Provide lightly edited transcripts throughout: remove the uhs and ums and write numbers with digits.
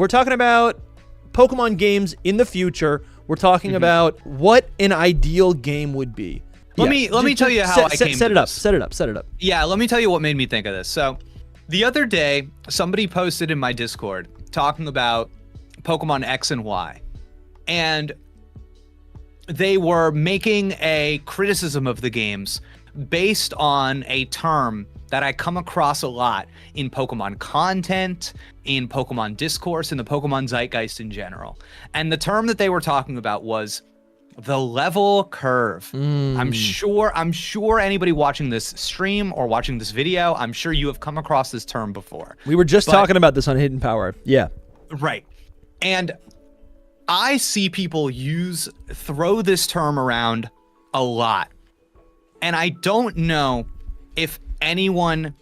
we're talking about Pokemon games in the future. We're talking about what an ideal game would be. Let me tell you how I came set to it up. this. Set it up. Yeah, let me tell you what made me think of this. So, the other day, somebody posted in my Discord talking about Pokemon X and Y, and they were making a criticism of the games based on a term that I come across a lot in Pokemon content, in Pokemon discourse, in the Pokemon zeitgeist in general. And the term that they were talking about was the level curve. I'm sure anybody watching this stream or watching this video, I'm sure you have come across this term before. We were just talking about this on Hidden Power. Yeah. Right. And I see people throw this term around a lot. And I don't know if anyone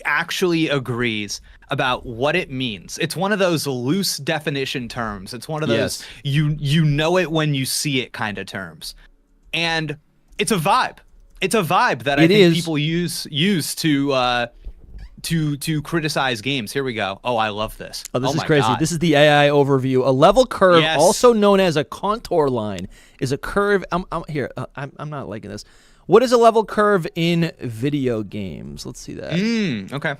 actually agrees about what it means. It's one of those loose definition terms. It's one of those you know it when you see it kind of terms. And it's a vibe. It's a vibe that I think people use to criticize games. Here we go. Oh, I love this. Oh, this is crazy. God. This is the AI overview. A level curve, also known as a contour line, is a curve. I'm not liking this. What is a level curve in video games? Let's see that. Okay.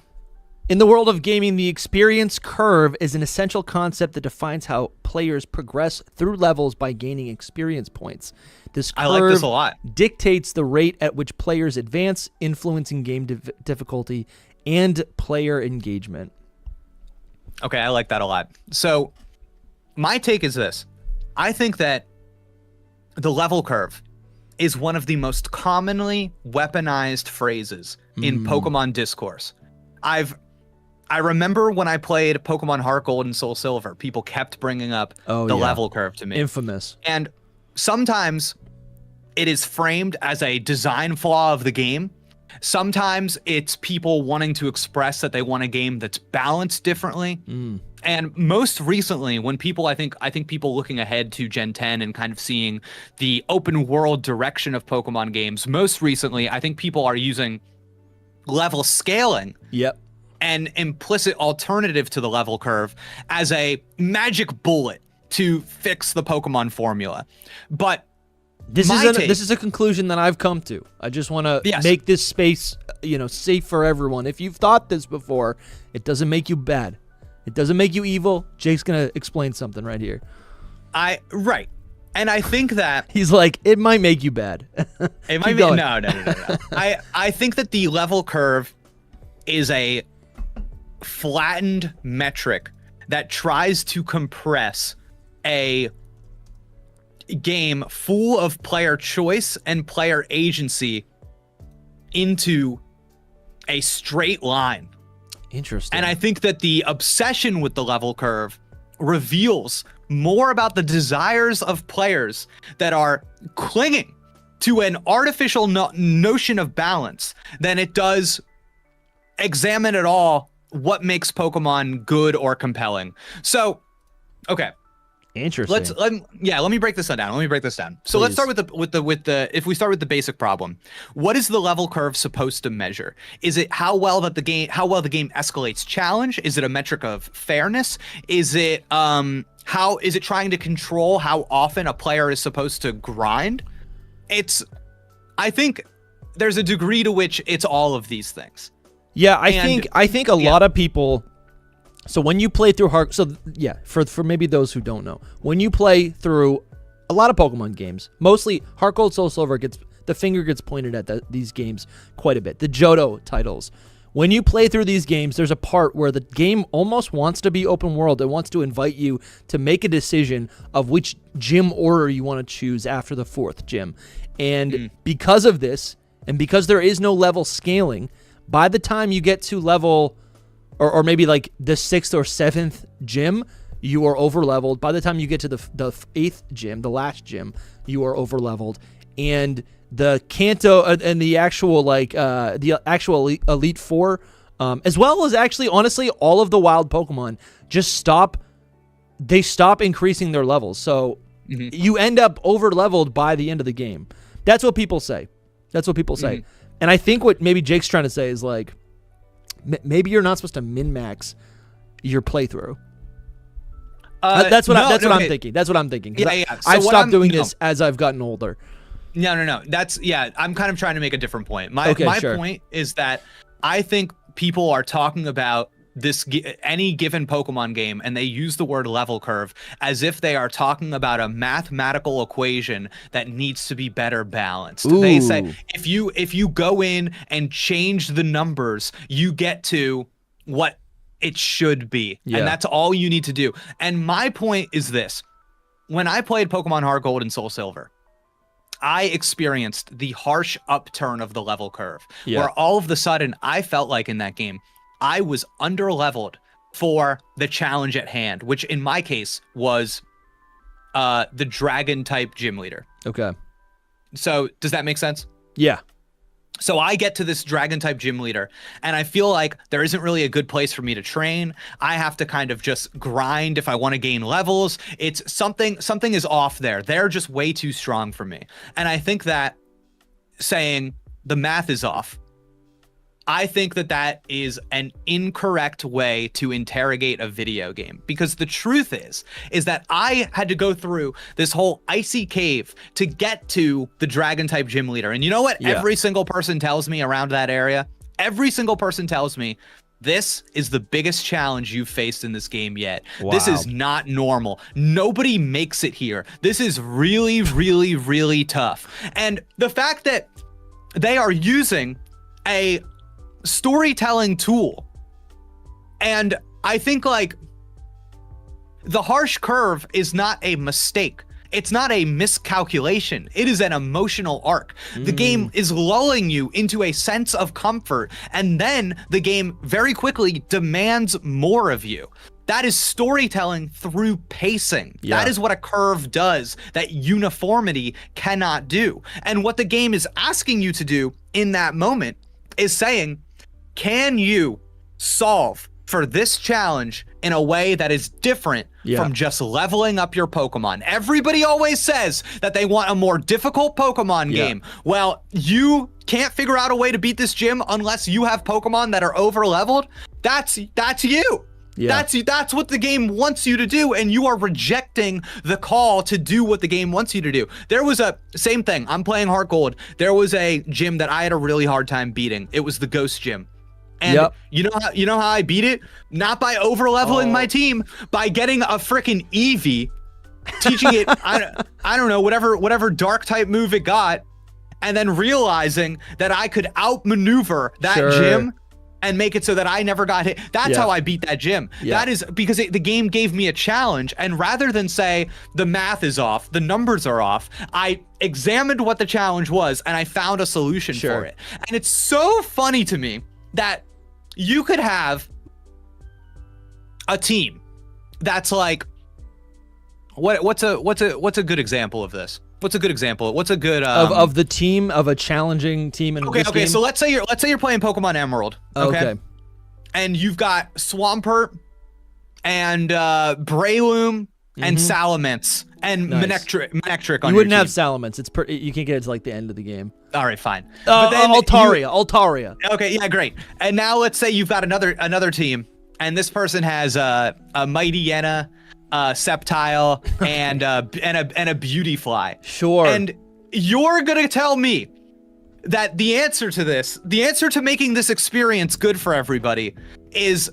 In the world of gaming, the experience curve is an essential concept that defines how players progress through levels by gaining experience points. This curve I like this a lot. Dictates the rate at which players advance, influencing game difficulty and player engagement. Okay, I like that a lot. So my take is this. I think that the level curve is one of the most commonly weaponized phrases in Pokemon discourse. I remember when I played Pokemon Heart Gold and Soul Silver, people kept bringing up the level curve to me. Infamous. And sometimes it is framed as a design flaw of the game. Sometimes it's people wanting to express that they want a game that's balanced differently. And most recently, when people, I think people looking ahead to Gen 10 and kind of seeing the open world direction of Pokemon games, most recently, I think people are using level scaling. Yep. An implicit alternative to the level curve as a magic bullet to fix the Pokemon formula. But this is a conclusion that I've come to. I just want to make this space, safe for everyone. If you've thought this before, it doesn't make you bad. It doesn't make you evil. Jake's gonna explain something right here. Right. And I think that he's like, it might make you bad. It might be no. I think that the level curve is a flattened metric that tries to compress a game full of player choice and player agency into a straight line. Interesting. And I think that the obsession with the level curve reveals more about the desires of players that are clinging to an artificial notion of balance than it does examine at all what makes Pokemon good or compelling. So, okay. Interesting. Let me break this down. So let's start with the if we start with the basic problem. What is the level curve supposed to measure? Is it how well the game escalates challenge? Is it a metric of fairness? Is it how is it trying to control how often a player is supposed to grind? I think there's a degree to which it's all of these things. Yeah, I think a lot of people. So when you play through for maybe those who don't know, when you play through a lot of Pokemon games, mostly Heart Gold, Soul Silver, the finger gets pointed at these games quite a bit. The Johto titles. When you play through these games, there's a part where the game almost wants to be open world. It wants to invite you to make a decision of which gym order you want to choose after the 4th gym. And because of this, and because there is no level scaling, by the time you get to level, or maybe like the 6th or 7th gym, you are over leveled. By the time you get to the 8th gym, the last gym, you are over leveled. And the Kanto and the actual Elite Four, as well as actually honestly all of the wild Pokemon just stop increasing their levels. So you end up over leveled by the end of the game. That's what people say. And I think what maybe Jake's trying to say is like, maybe you're not supposed to min-max your playthrough. That's what no, I'm thinking. That's what I'm thinking. Yeah. So I've what stopped doing this as I've gotten older. No. I'm kind of trying to make a different point. My sure. point is that I think people are talking about any given Pokemon game, and they use the word level curve as if they are talking about a mathematical equation that needs to be better balanced. Ooh. They say if you go in and change the numbers, you get to what it should be. Yeah. And that's all you need to do. And my point is this. When I played Pokemon Heart Gold and Soul Silver, I experienced the harsh upturn of the level curve, where all of the sudden I felt like in that game, I was underleveled for the challenge at hand, which in my case was the dragon type gym leader. Okay. So does that make sense? Yeah. So I get to this dragon type gym leader, and I feel like there isn't really a good place for me to train. I have to kind of just grind if I want to gain levels. It's something is off there. They're just way too strong for me. And I think that saying the math is off, I think that is an incorrect way to interrogate a video game, because the truth is that I had to go through this whole icy cave to get to the dragon type gym leader. And you know what? Yeah. Every single person tells me around that area, every single person tells me, this is the biggest challenge you've faced in this game yet. Wow. This is not normal. Nobody makes it here. This is really, really, really tough. And the fact that they are using a storytelling tool, and I think like the harsh curve is not a mistake. It's not a miscalculation. It is an emotional arc. The game is lulling you into a sense of comfort, and then the game very quickly demands more of you. That is storytelling through pacing. Yeah. That is what a curve does that uniformity cannot do. And what the game is asking you to do in that moment is saying, can you solve for this challenge in a way that is different from just leveling up your Pokemon? Everybody always says that they want a more difficult Pokemon game. Well, you can't figure out a way to beat this gym unless you have Pokemon that are over leveled. That's you. Yeah. That's what the game wants you to do, and you are rejecting the call to do what the game wants you to do. There was same thing. I'm playing Heart Gold. There was a gym that I had a really hard time beating. It was the Ghost Gym. And you know how I beat it? Not by over leveling my team, by getting a freaking Eevee, teaching it I don't know, whatever dark type move it got, and then realizing that I could outmaneuver that gym and make it so that I never got hit. That's how I beat that gym. That is because the game gave me a challenge, and rather than say the math is off, the numbers are off, I examined what the challenge was and I found a solution for it. And it's so funny to me that you could have a team that's like, what's a good example of this? What's a good example? What's a good of the team, of a challenging team in this game? So let's say you're playing Pokemon Emerald. Okay. And you've got Swampert and Breloom and Salamence and Manectric on your team. You wouldn't have Salamence. You can't get it to like the end of the game. All right, fine. But then Altaria. Okay, yeah, great. And now let's say you've got another team, and this person has a Mightyena, Sceptile, and a Beautyfly. Sure. And you're gonna tell me that the answer to making this experience good for everybody is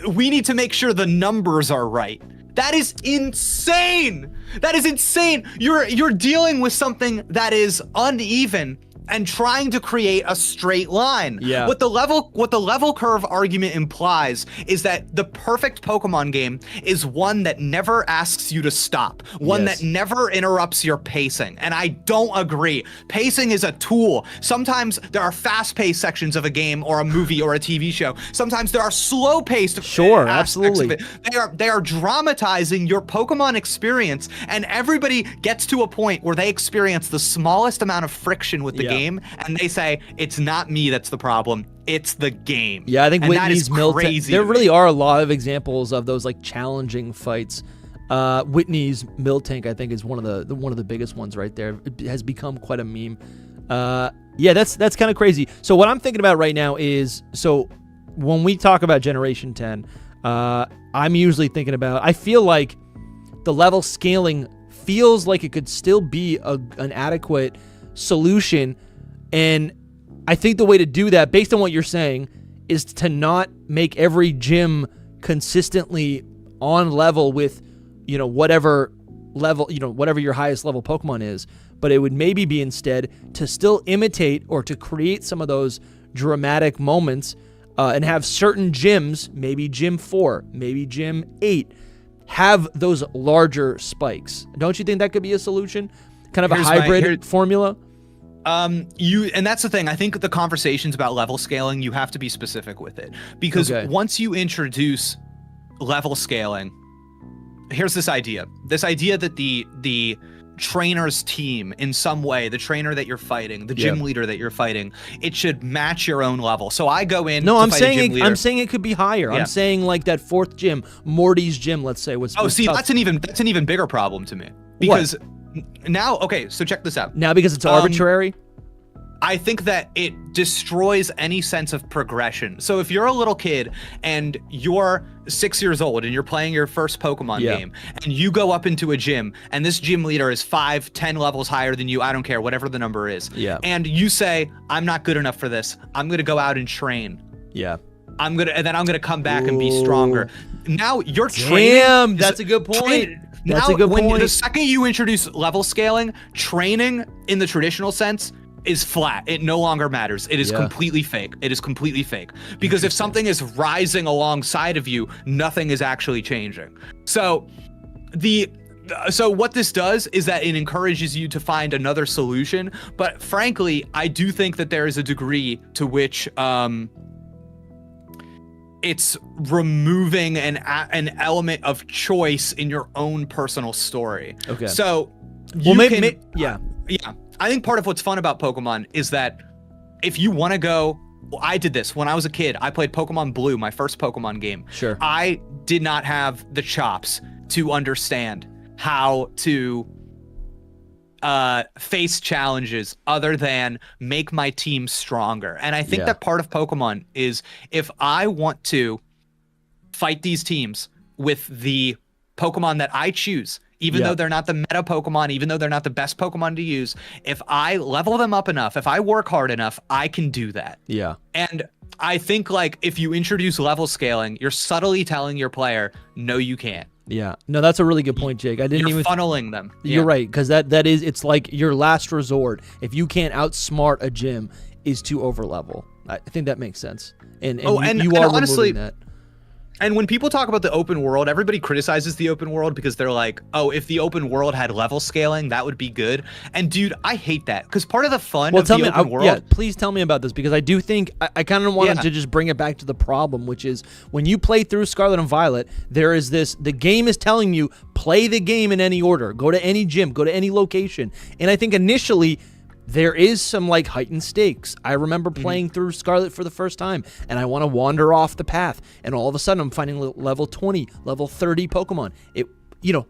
we need to make sure the numbers are right. That is insane. That is insane. You're dealing with something that is uneven and trying to create a straight line. Yeah. What the level curve argument implies is that the perfect Pokemon game is one that never asks you to stop, one that never interrupts your pacing. And I don't agree. Pacing is a tool. Sometimes there are fast-paced sections of a game or a movie or a TV show. Sometimes there are slow-paced aspects of it. They are dramatizing your Pokemon experience, and everybody gets to a point where they experience the smallest amount of friction with the game, and they say, it's not me that's the problem, it's the game. Yeah, I think and Whitney's Miltank. There really are a lot of examples of those like challenging fights. Whitney's Miltank, I think, is one of the biggest ones right there. It has become quite a meme. Yeah, that's kind of crazy. So what I'm thinking about right now is, so when we talk about Generation 10, I'm usually thinking about, I feel like the level scaling feels like it could still be an adequate solution. And I think the way to do that, based on what you're saying, is to not make every gym consistently on level with, whatever level, whatever your highest level Pokemon is. But it would maybe be instead to still imitate or to create some of those dramatic moments and have certain gyms, maybe Gym 4, maybe Gym 8, have those larger spikes. Don't you think that could be a solution? Kind of a hybrid formula? And that's the thing. I think the conversations about level scaling, you have to be specific with it. Because once you introduce level scaling, here's this idea that the trainer's team in some way, the trainer that you're fighting, the gym leader that you're fighting, it should match your own level. So I go in. No, I'm saying it could be higher. I'm saying like that fourth gym, Morty's gym, let's say. That's an even bigger problem to me. Because now, so check this out. Now because it's arbitrary? I think that it destroys any sense of progression. So if you're a little kid and you're 6 years old and you're playing your first Pokemon game and you go up into a gym and this gym leader is 5-10 levels higher than you, I don't care, whatever the number is. And you say, I'm not good enough for this. I'm going to go out and train. And then I'm going to come back and be stronger. Now you're training. Damn, that's a good point. That's a good point. The second you introduce level scaling, training in the traditional sense is flat. It no longer matters. It is completely fake. It is completely fake. Because if something is rising alongside of you, nothing is actually changing. So what this does is that it encourages you to find another solution. But frankly, I do think that there is a degree to which it's removing an element of choice in your own personal story. So I think part of what's fun about Pokemon is that if you want to go, I did this when I was a kid. I played Pokemon Blue, my first Pokemon game. I did not have the chops to understand how to face challenges other than make my team stronger. And I think that part of Pokemon is if I want to fight these teams with the Pokemon that I choose, even though they're not the meta Pokemon, even though they're not the best Pokemon to use, if I level them up enough, if I work hard enough, I can do that. And I think like if you introduce level scaling, you're subtly telling your player, no, you can't. No, that's a really good point, Jake. You're funneling them. You're right, because that is, it's like your last resort. If you can't outsmart a gym, is to overlevel. I think that makes sense. And you are honestly removing that. And when people talk about the open world, everybody criticizes the open world because they're like, oh, if the open world had level scaling, that would be good. And dude, I hate that because part of the fun of the open world. Yeah, please tell me about this because I do think I kind of wanted to just bring it back to the problem, which is when you play through Scarlet and Violet, there is the game is telling you play the game in any order, go to any gym, go to any location. And I think initially there is some like heightened stakes. I remember playing through Scarlet for the first time and I want to wander off the path and all of a sudden I'm finding level 20, level 30 Pokemon.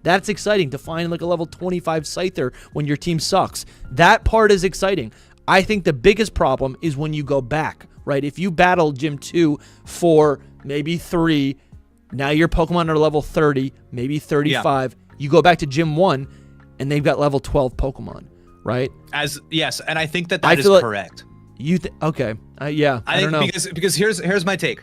That's exciting to find like a level 25 Scyther when your team sucks. That part is exciting. I think the biggest problem is when you go back, right? If you battle Gym 2 for maybe 3, now your Pokemon are level 30, maybe 35. You go back to Gym 1 and they've got level 12 Pokemon. Right? Yes, and I think that is correct. Okay. I don't know. Because here's my take.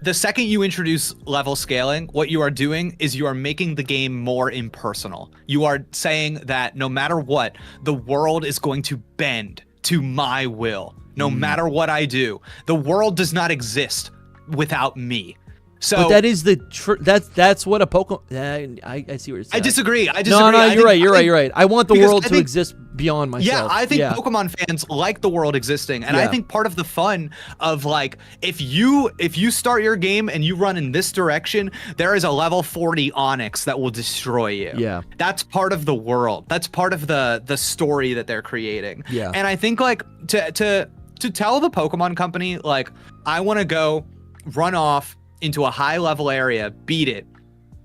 The second you introduce level scaling, what you are doing is you are making the game more impersonal. You are saying that no matter what, the world is going to bend to my will. No matter what I do, the world does not exist without me. So, but that is that's what a Pokemon. I see what you're saying. I disagree. No, you're right. I want the world to exist beyond myself. Yeah, I think Pokemon fans like the world existing, and I think part of the fun of like if you start your game and you run in this direction, there is a level 40 Onix that will destroy you. Yeah, that's part of the world. That's part of the story that they're creating. Yeah, and I think like to tell the Pokemon company like I want to go run off into a high level area, beat it,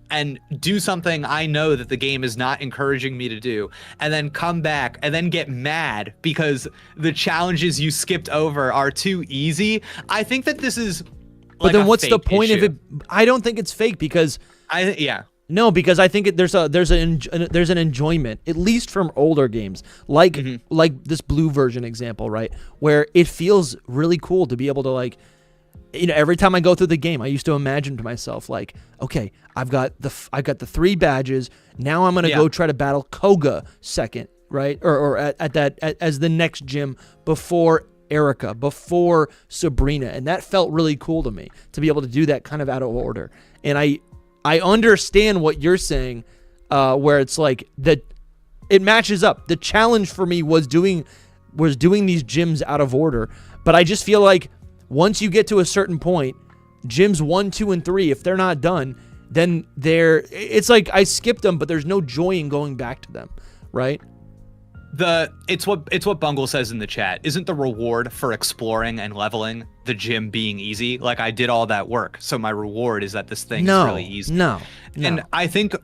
and do something I know that the game is not encouraging me to do, and then come back and then get mad because the challenges you skipped over are too easy. I think that this is But then what's the point of it? I don't think it's fake because No, because I think there's an enjoyment, at least from older games, like this blue version example, right, where it feels really cool to be able to, like, you know, every time I go through the game, I used to imagine to myself, like, okay, I've got the 3 badges. Now I'm gonna go try to battle Koga second, right, or as the next gym before Erica, before Sabrina, and that felt really cool to me to be able to do that kind of out of order. And I understand what you're saying, where it's like that it matches up. The challenge for me was doing these gyms out of order, but I just feel like once you get to a certain point, gyms 1, 2, and 3, if they're not done, then it's like I skipped them, but there's no joy in going back to them, right? It's what Bungle says in the chat. Isn't the reward for exploring and leveling the gym being easy? Like, I did all that work, so my reward is that this thing is really easy. No. And I think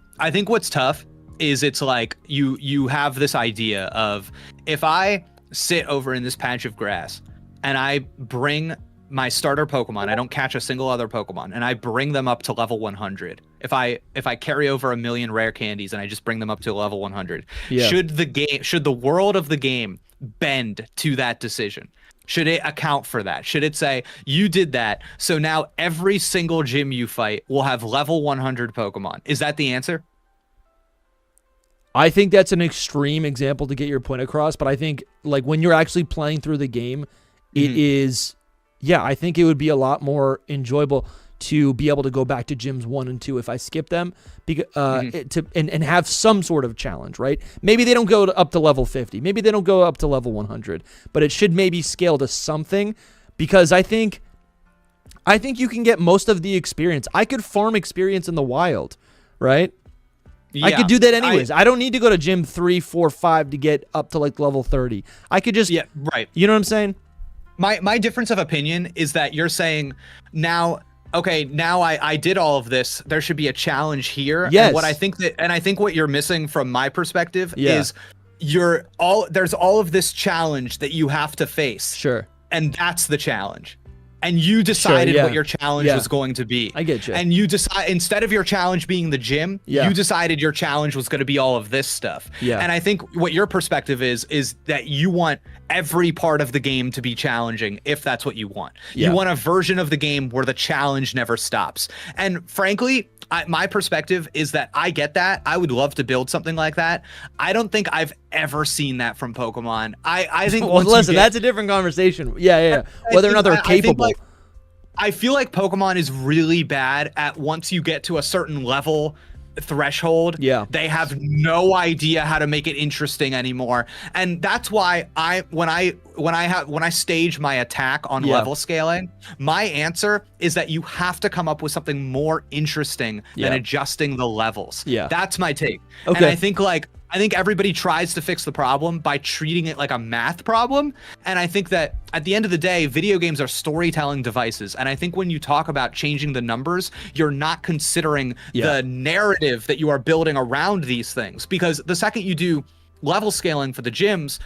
what's tough is it's like you have this idea of, if I sit over in this patch of grass and I bring my starter Pokemon, I don't catch a single other Pokemon, and I bring them up to level 100. If I carry over 1 million rare candies and I just bring them up to level 100, should the world of the game bend to that decision? Should it account for that? Should it say, you did that, so now every single gym you fight will have level 100 Pokemon? Is that the answer? I think that's an extreme example to get your point across, but I think, like, when you're actually playing through the game, it is... Yeah, I think it would be a lot more enjoyable to be able to go back to gyms 1 and 2 if I skip them, and have some sort of challenge, right? Maybe they don't go up to level 50. Maybe they don't go up to level 100, but it should maybe scale to something, because I think you can get most of the experience. I could farm experience in the wild, right? Yeah, I could do that anyways. I don't need to go to gym 3, 4, 5 to get up to, like, level 30. I could just... Yeah, right. You know what I'm saying? My difference of opinion is that you're saying now, okay, now I did all of this, there should be a challenge here. Yes. And I think what you're missing from my perspective is there's all of this challenge that you have to face. Sure. And that's the challenge. And you decided what your challenge was going to be. I get you. And you decide, instead of your challenge being the gym, you decided your challenge was going to be all of this stuff. Yeah. And I think what your perspective is that you want every part of the game to be challenging, if that's what you want. You want a version of the game where the challenge never stops. And frankly, my perspective is that I get that. I would love to build something like that. I don't think I've ever seen that from Pokemon. I think well, listen, that's a different conversation. Yeah. Whether or not they're capable. I feel like Pokemon is really bad at, once you get to a certain level threshold, they have no idea how to make it interesting anymore. And that's why when I stage my attack on level scaling, my answer is that you have to come up with something more interesting than adjusting the levels. That's my take. Okay. And I think everybody tries to fix the problem by treating it like a math problem. And I think that at the end of the day, video games are storytelling devices. And I think when you talk about changing the numbers, you're not considering the narrative that you are building around these things. Because the second you do level scaling for the gyms,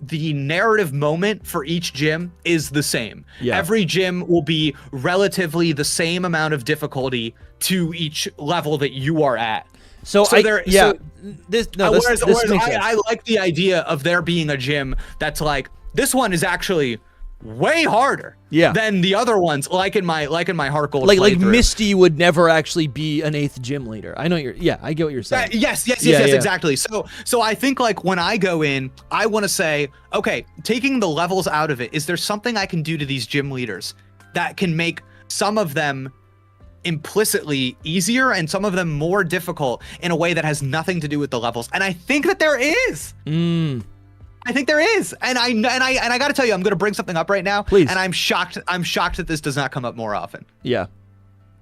the narrative moment for each gym is the same. Every gym will be relatively the same amount of difficulty to each level that you are at. Whereas I like the idea of there being a gym that's like, this one is actually way harder than the other ones, like in my Heart Gold playthrough. Like Misty would never actually be an 8th gym leader. I know I get what you're saying. Yes, exactly. So I think, like, when I go in, I want to say, okay, taking the levels out of it, is there something I can do to these gym leaders that can make some of them implicitly easier and some of them more difficult in a way that has nothing to do with the levels? And I think that there is. I think there is. And I got to tell you, I'm going to bring something up right now. Please. And I'm shocked that this does not come up more often. Yeah.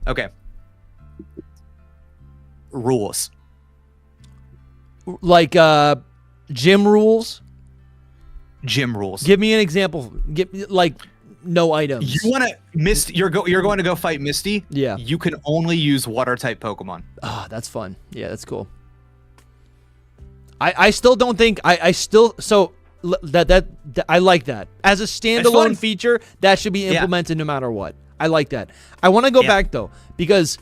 Okay. Rules. Like gym rules? Gym rules. Give me an example. No items. You want to Misty? You're going to go fight Misty. Yeah. You can only use water type Pokemon. Ah, that's fun. Yeah, that's cool. I still don't think that I like that as a standalone feature. That should be implemented no matter what. I like that. I want to go back though, because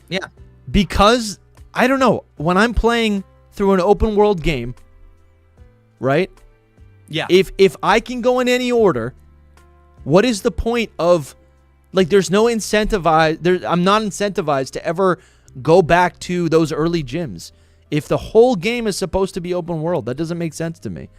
I don't know, when I'm playing through an open world game, right? Yeah. If I can go in any order, what is the point of, like, there's no incentivize. I'm not incentivized to ever go back to those early gyms. If the whole game is supposed to be open world, that doesn't make sense to me.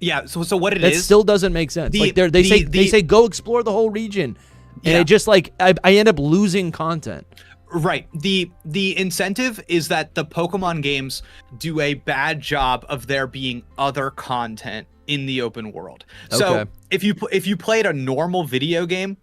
Yeah. So what that still doesn't make sense. They say go explore the whole region, and it just like I end up losing content. Right. The incentive is that the Pokemon games do a bad job of there being other content in the open world. So if you played a normal video game,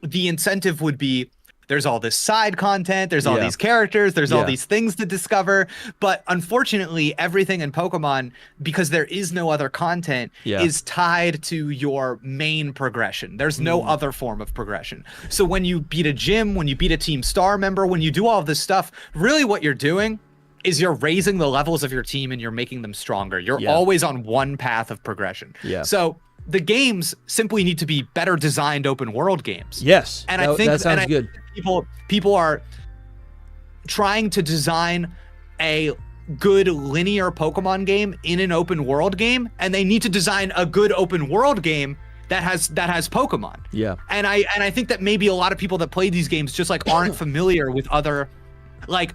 the incentive would be there's all this side content, there's all these characters, there's all these things to discover. But unfortunately, everything in Pokemon, because there is no other content, is tied to your main progression. There's no other form of progression. So when you beat a gym, when you beat a Team Star member, when you do all this stuff, really what you're doing is you're raising the levels of your team and you're making them stronger. You're always on one path of progression. So the games simply need to be better designed open world games. Yes. And I think that sounds good. People are trying to design a good linear Pokemon game in an open world game, and they need to design a good open world game that has Pokemon. Yeah. And I think that maybe a lot of people that play these games just like aren't familiar with other, like,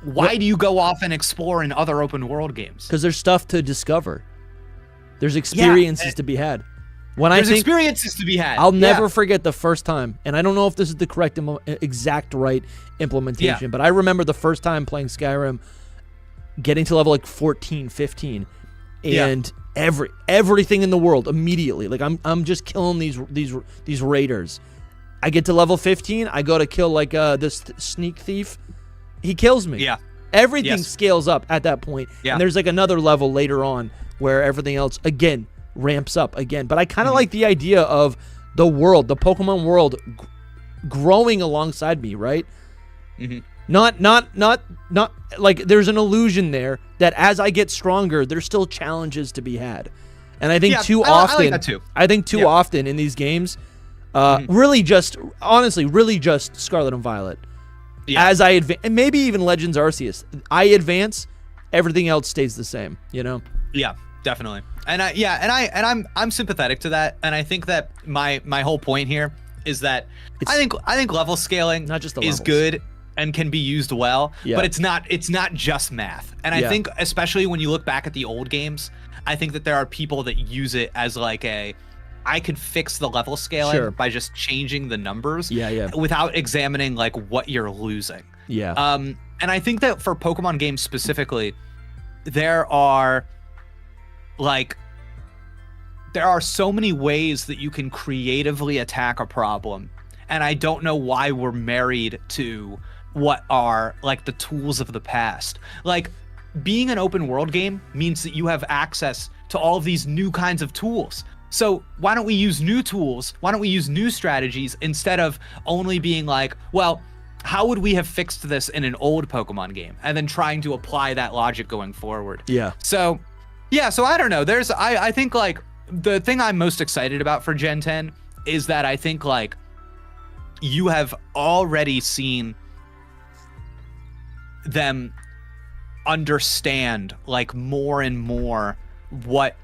why do you go off and explore in other open world games? Because there's stuff to discover. There's experiences to be had. There's experiences to be had. I'll never forget the first time, and I don't know if this is the correct exact right implementation, but I remember the first time playing Skyrim, getting to level like 14, 15, and everything in the world immediately. Like I'm just killing these raiders. I get to level 15, I go to kill like this sneak thief. He kills me. Yeah. Everything scales up at that point. Yeah. And there's like another level later on where everything else again ramps up again. But I kind of like the idea of the world, the Pokemon world growing alongside me, right? Not like there's an illusion there that as I get stronger, there's still challenges to be had. And I think too often, I like that too. I think too often in these games, really just Scarlet and Violet. As I advance, and maybe even Legends Arceus, I advance, everything else stays the same, you know? Yeah, definitely. And I'm sympathetic to that. And I think that my whole point here is that I think level scaling not just is good and can be used well, but it's not just math. And I think especially when you look back at the old games, I think that there are people that use it as like I could fix the level scaling by just changing the numbers without examining like what you're losing. And I think that for Pokemon games specifically, there are so many ways that you can creatively attack a problem. And I don't know why we're married to what are like the tools of the past. Like being an open world game means that you have access to all of these new kinds of tools. So why don't we use new tools? Why don't we use new strategies instead of only being like, well, how would we have fixed this in an old Pokemon game? And then trying to apply that logic going forward. So I don't know. I think like the thing I'm most excited about for Gen 10 is that I think like you have already seen them understand like more and more what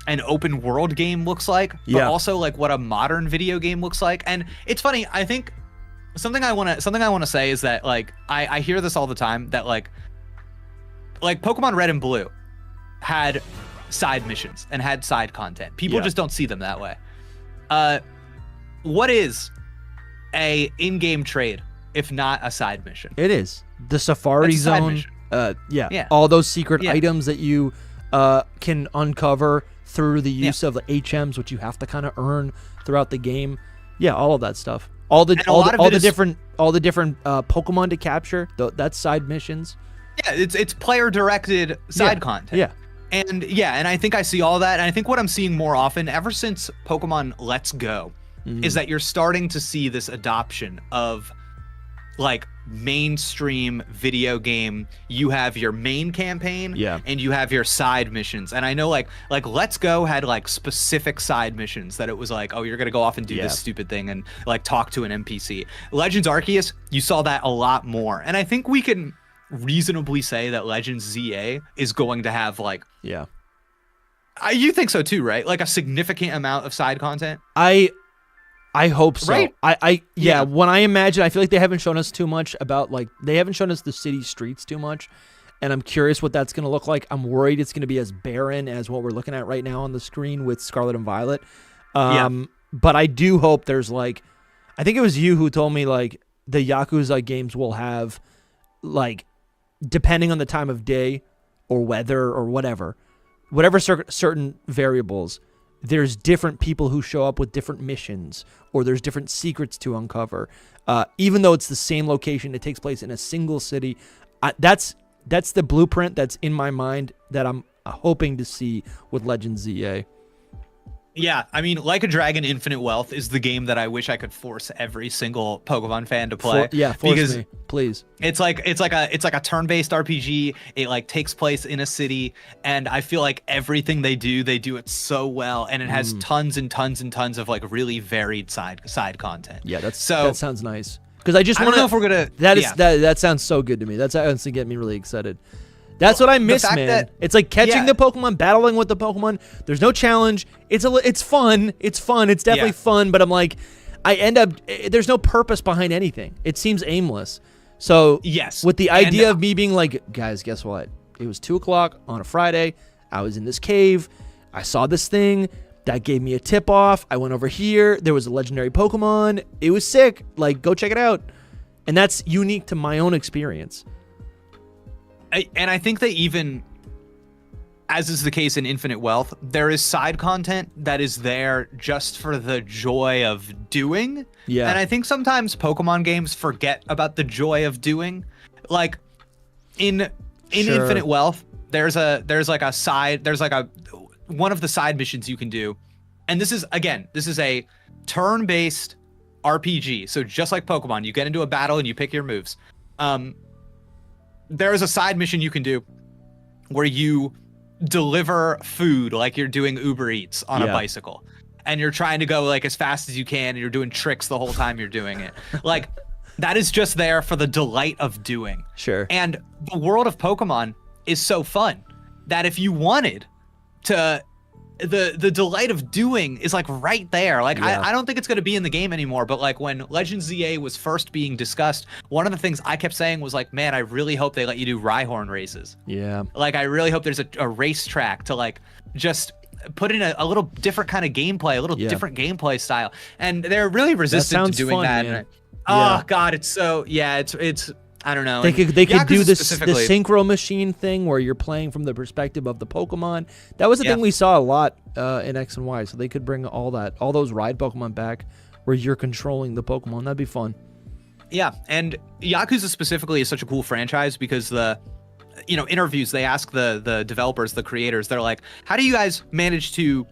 an open world game looks like, but also like what a modern video game looks like. And it's funny, I think something I want to say is that like I hear this all the time that like Pokemon Red and Blue had side missions and had side content. People just don't see them that way. What is a in-game trade if not a side mission? It is the Safari Zone. All those secret items that you can uncover through the use of the HMs, which you have to kind of earn throughout the game. All of that stuff. All the different Pokemon to capture. That's side missions. It's player directed side content. And I think I see all that. And I think what I'm seeing more often ever since Pokemon Let's Go is that you're starting to see this adoption of like mainstream video game, you have your main campaign and you have your side missions. And I know like Let's Go had like specific side missions that it was like, oh, you're gonna go off and do this stupid thing and like talk to an NPC. Legends Arceus, you saw that a lot more. And I think we can reasonably say that Legends ZA is going to have like you think so too, right? Like a significant amount of side content. I hope so. Right? When I imagine, I feel like they haven't shown us too much about, like, they haven't shown us the city streets too much, and I'm curious what that's going to look like. I'm worried it's going to be as barren as what we're looking at right now on the screen with Scarlet and Violet. But I do hope there's, like, I think it was you who told me, like, the Yakuza games will have, like, depending on the time of day or weather or whatever certain variables, there's different people who show up with different missions, or there's different secrets to uncover. Even though it's the same location, it takes place in a single city. That's the blueprint that's in my mind that I'm hoping to see with Legends ZA. Yeah, I mean, Like a Dragon Infinite Wealth is the game that I wish I could force every single Pokemon fan to play. Force me, please. It's like a turn-based RPG. It like takes place in a city, and I feel like everything they do it so well, and it has tons and tons and tons of like really varied side content. Yeah, that sounds nice. Because I don't know if we're gonna. That sounds so good to me. That's honestly getting me really excited. That's what I miss, man. It's like catching the Pokemon, battling with the Pokemon. There's no challenge. It's fun. It's fun. It's definitely fun. But I'm like, I end up. There's no purpose behind anything. It seems aimless. So with the idea of me being like, guys, guess what? It was 2:00 on a Friday. I was in this cave. I saw this thing that gave me a tip off. I went over here. There was a legendary Pokemon. It was sick. Like, go check it out. And that's unique to my own experience. And I think that even, as is the case in Infinite Wealth, there is side content that is there just for the joy of doing. Yeah. And I think sometimes Pokemon games forget about the joy of doing. Like in Infinite Wealth, there's one of the side missions you can do. And this is a turn-based RPG. So just like Pokemon, you get into a battle and you pick your moves. There is a side mission you can do where you deliver food like you're doing Uber Eats on a bicycle, and you're trying to go like as fast as you can, and you're doing tricks the whole time you're doing it. Like, that is just there for the delight of doing. Sure. And the world of Pokemon is so fun that if you wanted to, the delight of doing is like right there. Like I don't think it's going to be in the game anymore, but like when Legends ZA was first being discussed, one of the things I kept saying was like, man, I really hope they let you do Rhyhorn races. Yeah. Like I really hope there's a racetrack to like just put in a little different kind of gameplay, a little different gameplay style. And they're really resistant to doing that. Man. Oh God, it's so it's I don't know. They could do the synchro machine thing where you're playing from the perspective of the Pokemon. That was the thing we saw a lot in X and Y. So they could bring all those ride Pokemon back where you're controlling the Pokemon. That'd be fun. Yeah, and Yakuza specifically is such a cool franchise because interviews, they ask the developers, the creators, they're like, how do you guys manage to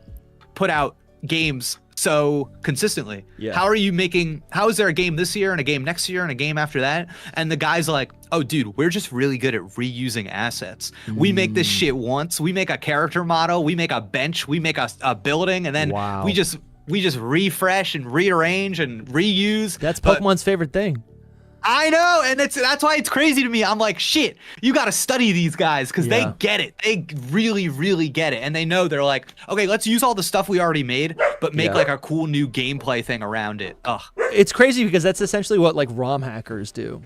put out games so consistently? How is there a game this year and a game next year and a game after that? And the guy's like, oh dude, we're just really good at reusing assets. We make this shit once. We make a character model, we make a bench, we make a building, and then we just refresh and rearrange and reuse. That's Pokemon's favorite thing. I know, and that's why it's crazy to me. I'm like, shit, you got to study these guys because they get it. They really, really get it. And they know, they're like, okay, let's use all the stuff we already made, but make like a cool new gameplay thing around it. Ugh. It's crazy because that's essentially what like ROM hackers do,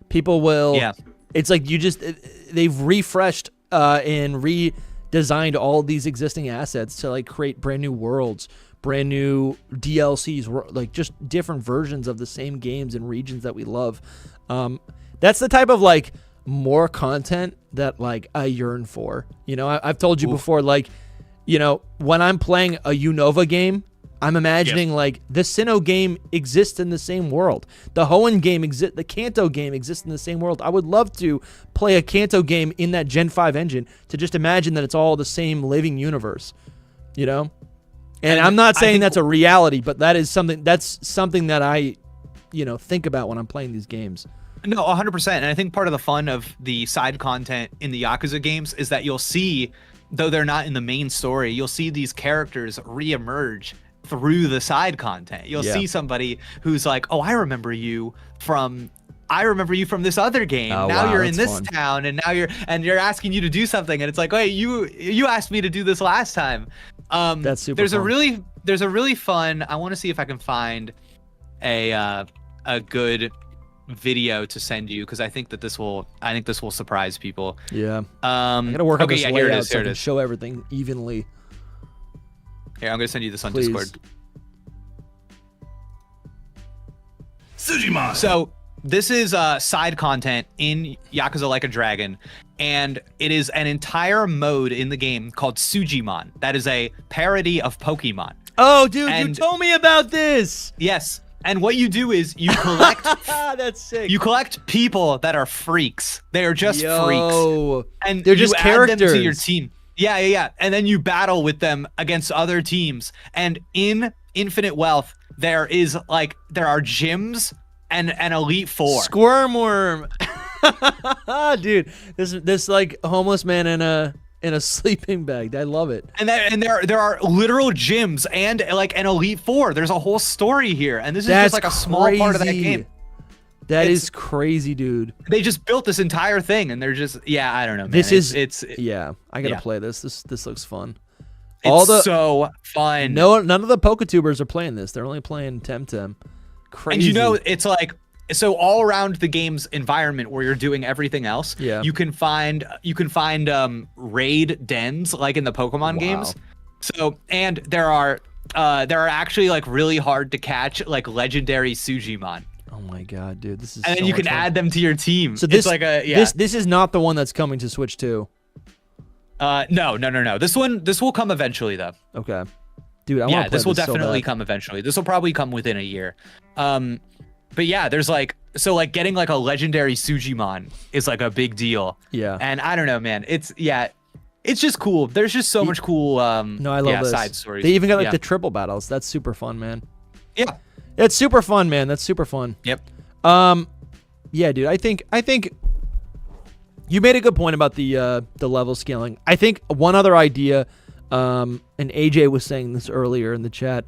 People will, it's like they've refreshed and redesigned all these existing assets to like create brand new worlds, brand new DLCs, like just different versions of the same games and regions that we love. That's the type of like more content that like I yearn for. I've told you before, like, when I'm playing a Unova game, I'm imagining like the Sinnoh game exists in the same world. The Hoenn game exists. The Kanto game exists in the same world. I would love to play a Kanto game in that Gen 5 engine to just imagine that it's all the same living universe, And I'm not saying that's a reality, but that's something that I think about when I'm playing these games. No, 100%. And I think part of the fun of the side content in the Yakuza games is that you'll see, though they're not in the main story, you'll see these characters reemerge through the side content. You'll see somebody who's like, oh, I remember you from this other game. Oh, now wow, you're in that's this fun. town, and now you're asking you to do something, and it's like, wait, you asked me to do this last time. That's super there's fun. a really fun, I want to see if I can find a good video to send you, because I think this will surprise people. Yeah. I gotta work on this here it layout is, so I can show everything evenly. Here, I'm gonna send you this on Please. Discord. Sujimon. So this is side content in Yakuza Like a Dragon, and it is an entire mode in the game called Sujimon. That is a parody of Pokemon. Oh, dude, you And- told me about this. Yes. And what you do is you collect That's sick. you collect people that are freaks. They are just freaks. Yo. And They're just you add them to your characters. team. Yeah. And then you battle with them against other teams. And in Infinite Wealth, there are gyms and an Elite Four. Squirmworm. Dude, this like homeless man in a sleeping bag. I love it. And there are literal gyms and like an Elite Four. There's a whole story here, and this is That's just like a small part of that crazy. game. That It's- is crazy, dude. They just built this entire thing, and they're just I don't know, man. This is it's yeah. I gotta yeah. play this. This looks fun. so fun. None of the Poketubers are playing this. They're only playing Temtem. Crazy. And it's like, so all around the game's environment where you're doing everything else, Yeah. you can find raid dens like in the Pokemon games. So and there are actually like really hard to catch like legendary Sujimon. Oh my god, dude, this is. And so then you can much fun. add them to your team. So this it's like a this is not the one that's coming to Switch 2. No. This will come eventually though. Okay, dude, I want to play This will so definitely bad. come eventually. This will probably come within a year. But yeah, there's like getting like a legendary Sujimon is like a big deal. Yeah. And I don't know, man. It's just cool. There's just so much cool No, I love this. side stories. They even got like Yeah. the triple battles. That's super fun, man. Yeah. That's super fun, man. That's super fun. Yep. Yeah, dude. I think you made a good point about the level scaling. I think one other idea, and AJ was saying this earlier in the chat.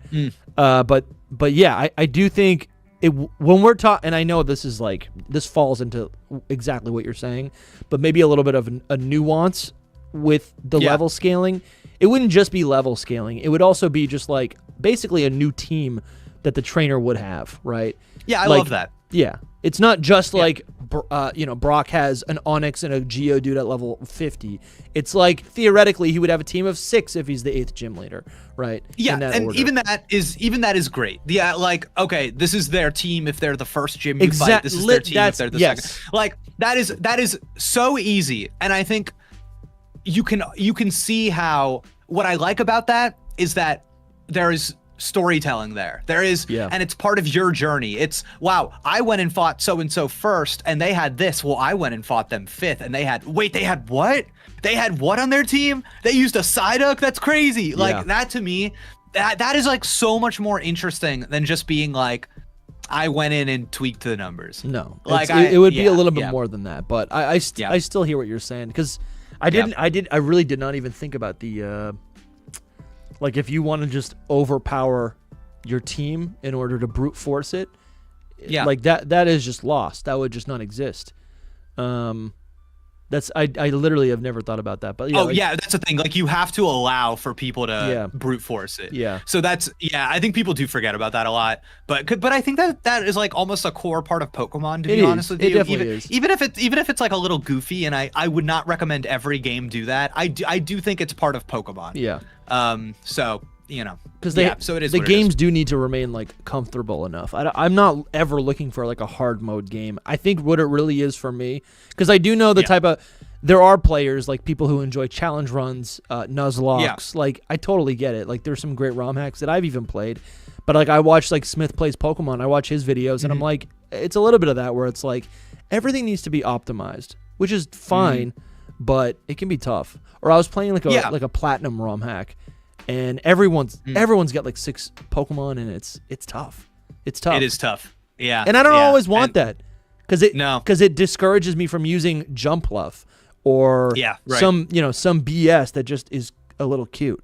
But yeah, I do think when we're talking, and I know this falls into exactly what you're saying, but maybe a little bit of a nuance with the level scaling. It wouldn't just be level scaling. It would also be just like basically a new team that the trainer would have, right? Yeah, I Like, love that. Yeah. It's not just like, Brock has an Onyx and a Geodude at level 50. It's like, theoretically, he would have a team of 6 if he's the 8th gym leader, right? Yeah, In that and order. even that is great. Yeah, like, okay, this is their team if they're the first gym you fight. This is their team if they're the second. Like, that is so easy. And I think you can see how, what I like about that is that there is storytelling there. There is, and it's part of your journey. It's, wow, I went and fought so-and-so first, and they had this. Well, I went and fought them 5th, and they had what? They had what on their team? They used a Psyduck? That's crazy. Like, that to me, that is like so much more interesting than just being like, I went in and tweaked the numbers. No, like it would be a little bit more than that. But I Yeah. still hear what you're saying, because I really did not even think about the like, if you want to just overpower your team in order to brute force it, like that is just lost. That would just not exist. That's I literally have never thought about that. But yeah, that's the thing. Like, you have to allow for people to brute force it. Yeah. So that's I think people do forget about that a lot. But I think that is like almost a core part of Pokemon, to be honest with you. It definitely is. Even if it's like a little goofy, and I would not recommend every game do that. I do think it's part of Pokemon. Yeah. So because so it is the what it games is. do need to remain like comfortable enough. I'm not ever looking for like a hard mode game. I think what it really is for me, because I do know the type of, there are players like people who enjoy challenge runs, Nuzlocke. Like, I totally get it. Like, there's some great ROM hacks that I've even played, but like I watch like Smith Plays Pokemon. I watch his videos, and I'm like, it's a little bit of that where it's like everything needs to be optimized, which is fine, but it can be tough. Or I was playing like a platinum ROM hack, and everyone's got like 6 Pokemon, and it's tough. It's tough. It is tough. Yeah. And I don't yeah. always want that because No. it discourages me from using jump love or Yeah, right. some BS that just is a little cute.